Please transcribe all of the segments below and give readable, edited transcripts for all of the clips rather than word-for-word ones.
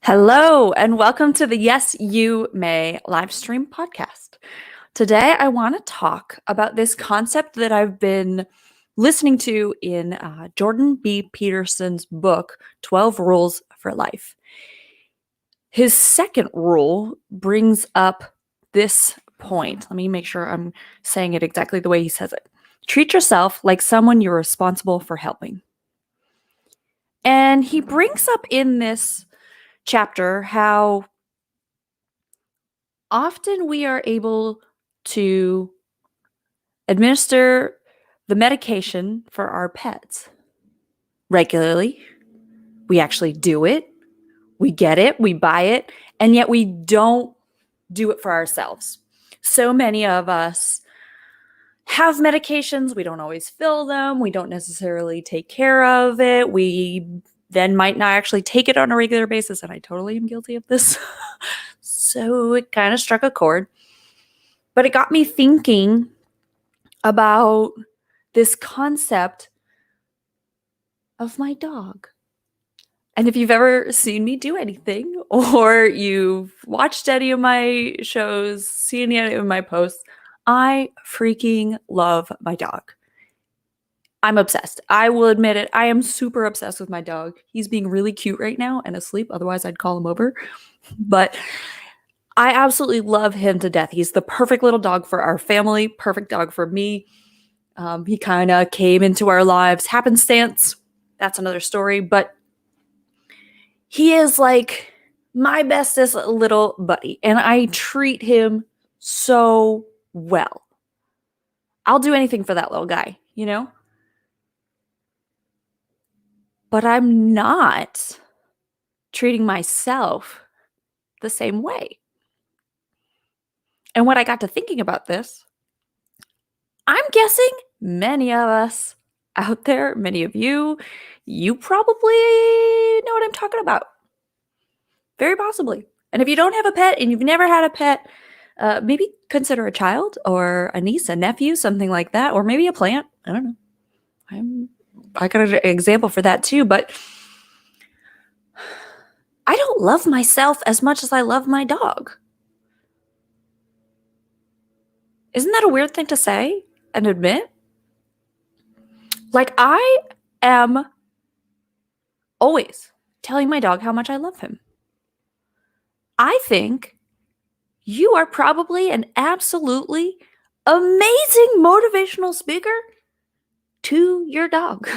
Hello, and welcome to the Yes, You May live stream podcast. Today, I want to talk about this concept that I've been listening to in Jordan B. Peterson's book, 12 Rules for Life. His second rule brings up this point. Let me make sure I'm saying it exactly the way he says it. Treat yourself like someone you're responsible for helping. And he brings up in this chapter how often we are able to administer the medication for our pets regularly. We actually do it. We get it. We buy it. And yet we don't do it for ourselves. So many of us have medications. We don't always fill them. We don't necessarily take care of it. We then might not actually take it on a regular basis. And I totally am guilty of this. So it kind of struck a chord. But it got me thinking about this concept of my dog. And if you've ever seen me do anything, or you've watched any of my shows, seen any of my posts, I freaking love my dog. I'm obsessed. I will admit it. I am super obsessed with my dog. He's being really cute right now and asleep. Otherwise, I'd call him over. But I absolutely love him to death. He's the perfect little dog for our family, perfect dog for me. He kind of came into our lives happenstance. That's another story. But he is like my bestest little buddy. And I treat him so well. I'll do anything for that little guy, you know? But I'm not treating myself the same way. And when I got to thinking about this, I'm guessing many of us out there, many of you probably know what I'm talking about. Very possibly. And if you don't have a pet and you've never had a pet, maybe consider a child or a niece, a nephew, something like that, or maybe a plant. I don't know. I got an example for that too, but I don't love myself as much as I love my dog. Isn't that a weird thing to say and admit? Like, I am always telling my dog how much I love him. I think you are probably an absolutely amazing motivational speaker to your dog.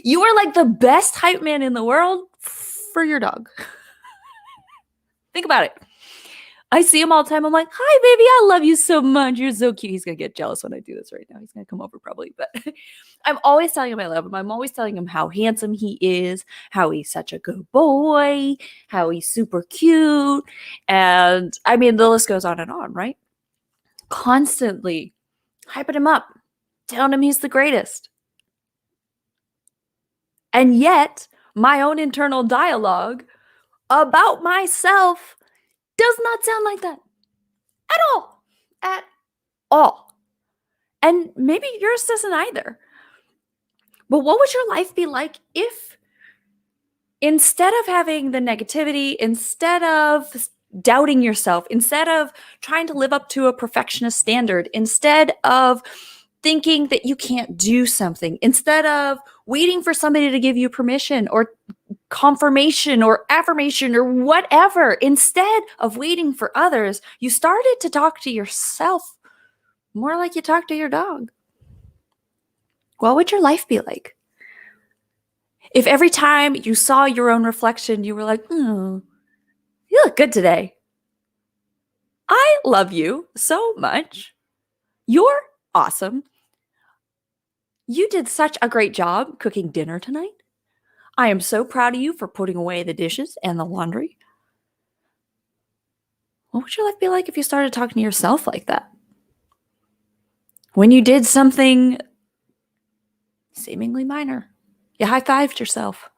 You are like the best hype man in the world for your dog. Think about it. I see him all the time. I'm like, hi, baby, I love you so much. You're so cute. He's going to get jealous when I do this right now. He's going to come over probably. But I'm always telling him I love him. I'm always telling him how handsome he is, how he's such a good boy, how he's super cute. And I mean, the list goes on, right? Constantly hyping him up, telling him he's the greatest. And yet, my own internal dialogue about myself does not sound like that at all. At all. And maybe yours doesn't either. But what would your life be like if instead of having the negativity, instead of doubting yourself, instead of trying to live up to a perfectionist standard, instead of thinking that you can't do something, instead of waiting for somebody to give you permission or confirmation or affirmation or whatever, instead of waiting for others, you started to talk to yourself more like you talk to your dog? What would your life be like? If every time you saw your own reflection, you were like, oh, you look good today. I love you so much. You're awesome. You did such a great job cooking dinner tonight. I am so proud of you for putting away the dishes and the laundry. What would your life be like if you started talking to yourself like that? When you did something seemingly minor, you high-fived yourself.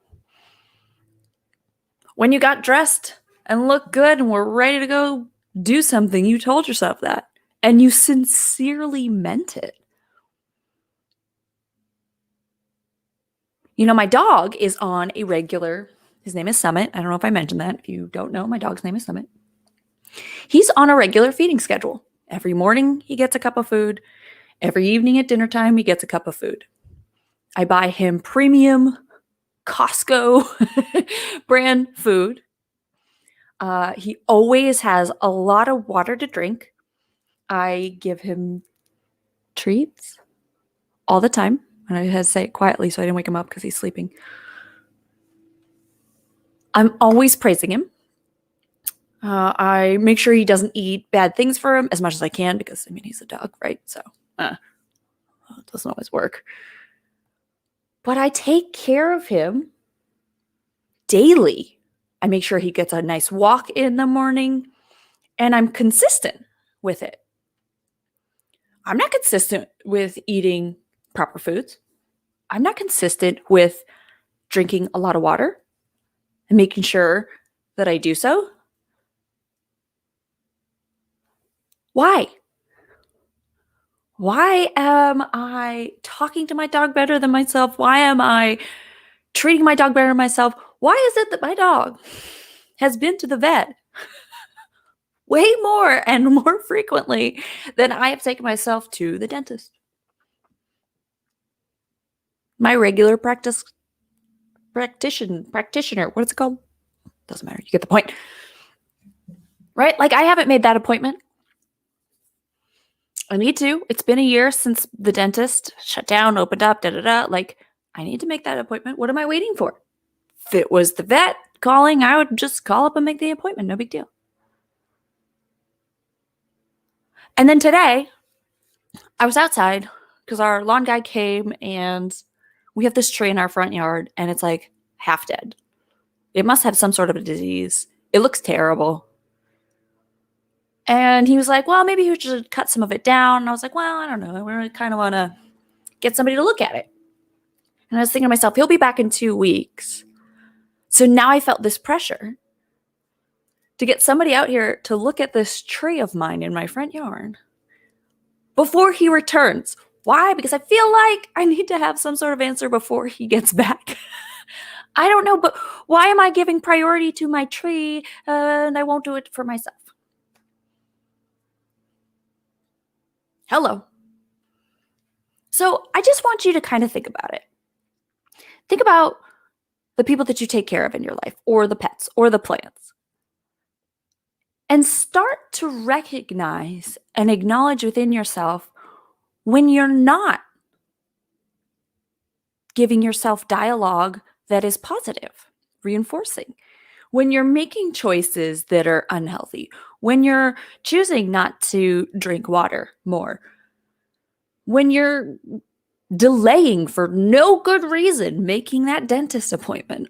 When you got dressed and looked good and were ready to go do something, you told yourself that. And you sincerely meant it. You know, my dog is on a regular His name is Summit. I don't know if I mentioned that. If you don't know, my dog's name is Summit. He's on a regular feeding schedule. Every morning, he gets a cup of food. Every evening at dinner time, he gets a cup of food. I buy him premium Costco brand food. He always has a lot of water to drink. I give him treats all the time. And I had to say it quietly so I didn't wake him up because he's sleeping. I'm always praising him. I make sure he doesn't eat bad things for him as much as I can because, I mean, he's a dog, right? So it doesn't always work. But I take care of him daily. I make sure he gets a nice walk in the morning, and I'm consistent with it. I'm not consistent with eating proper foods. I'm not consistent with drinking a lot of water and making sure that I do so. Why? Why am I talking to my dog better than myself? Why am I treating my dog better than myself? Why is it that my dog has been to the vet way more and more frequently than I have taken myself to the dentist? My regular practitioner, what is it called? Doesn't matter. You get the point. Right? Like, I haven't made that appointment. I need to. It's been a year since the dentist shut down, opened up, Like, I need to make that appointment. What am I waiting for? If it was the vet calling, I would just call up and make the appointment. No big deal. And then today, I was outside because our lawn guy came and we have this tree in our front yard and it's like half dead. It must have some sort of a disease. It looks terrible. And he was like, well, maybe we should cut some of it down. And I was like, well, I don't know. We really kind of want to get somebody to look at it. And I was thinking to myself, he'll be back in 2 weeks. So now I felt this pressure to get somebody out here to look at this tree of mine in my front yard before he returns. Why? Because I feel like I need to have some sort of answer before he gets back. I don't know, but why am I giving priority to my tree and I won't do it for myself? Hello. So I just want you to kind of think about it. Think about the people that you take care of in your life, or the pets, or the plants. And start to recognize and acknowledge within yourself when you're not giving yourself dialogue that is positive, reinforcing. When you're making choices that are unhealthy, when you're choosing not to drink water more, when you're delaying for no good reason making that dentist appointment.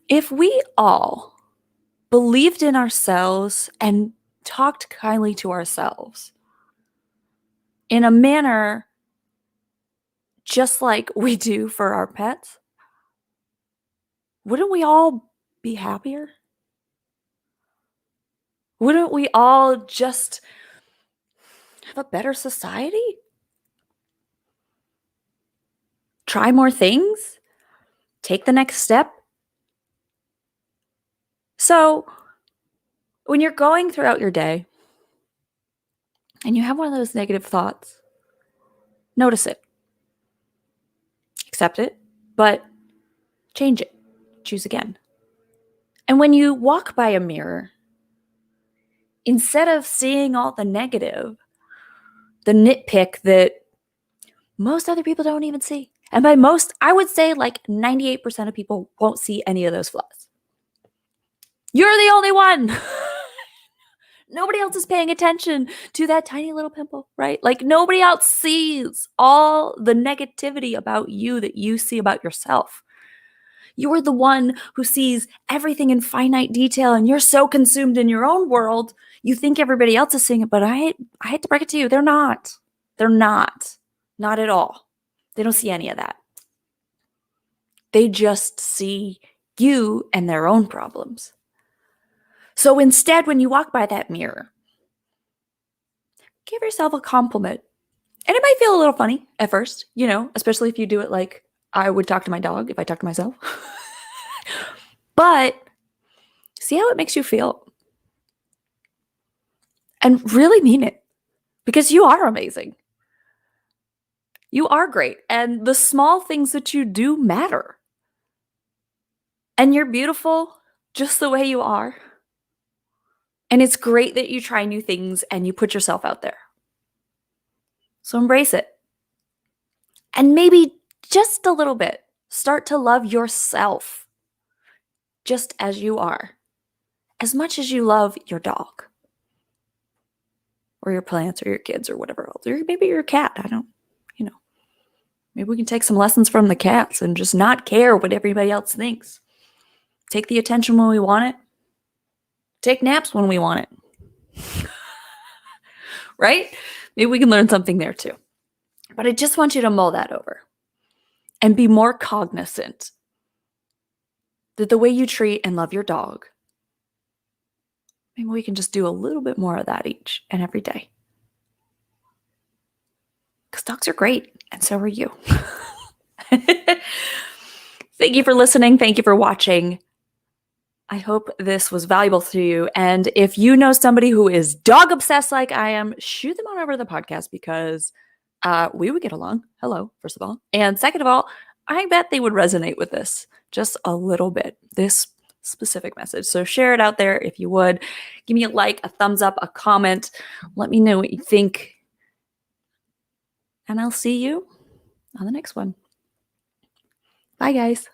If we all believed in ourselves and talked kindly to ourselves in a manner just like we do for our pets, wouldn't we all be happier? Wouldn't we all just have a better society? Try more things? Take the next step? So, when you're going throughout your day and you have one of those negative thoughts, notice it. Accept it, but change it. Choose again. And when you walk by a mirror, instead of seeing all the negative, the nitpick that most other people don't even see, and by most, I would say like 98% of people won't see any of those flaws. You're the only one. Nobody else is paying attention to that tiny little pimple, right? Like, nobody else sees all the negativity about you that you see about yourself. You're the one who sees everything in finite detail, and you're so consumed in your own world, you think everybody else is seeing it, but I hate to break it to you, they're not. They're not. Not at all. They don't see any of that. They just see you and their own problems. So instead, when you walk by that mirror, give yourself a compliment. And it might feel a little funny at first, especially if you do it like I would talk to my dog if I talked to myself. But see how it makes you feel. And really mean it. Because you are amazing. You are great. And the small things that you do matter. And you're beautiful just the way you are. And it's great that you try new things and you put yourself out there. So embrace it. And maybe just a little bit, start to love yourself just as you are, as much as you love your dog or your plants or your kids or whatever else. Or maybe your cat. I don't, maybe we can take some lessons from the cats and just not care what everybody else thinks. Take the attention when we want it. Take naps when we want it. Right? Maybe we can learn something there too. But I just want you to mull that over and be more cognizant that the way you treat and love your dog, maybe we can just do a little bit more of that each and every day. Because dogs are great, and so are you. Thank you for listening. Thank you for watching. I hope this was valuable to you. And if you know somebody who is dog obsessed like I am, shoot them on over to the podcast because we would get along. Hello, first of all. And second of all, I bet they would resonate with this just a little bit, this specific message. So share it out there if you would. Give me a like, a thumbs up, a comment. Let me know what you think. And I'll see you on the next one. Bye, guys.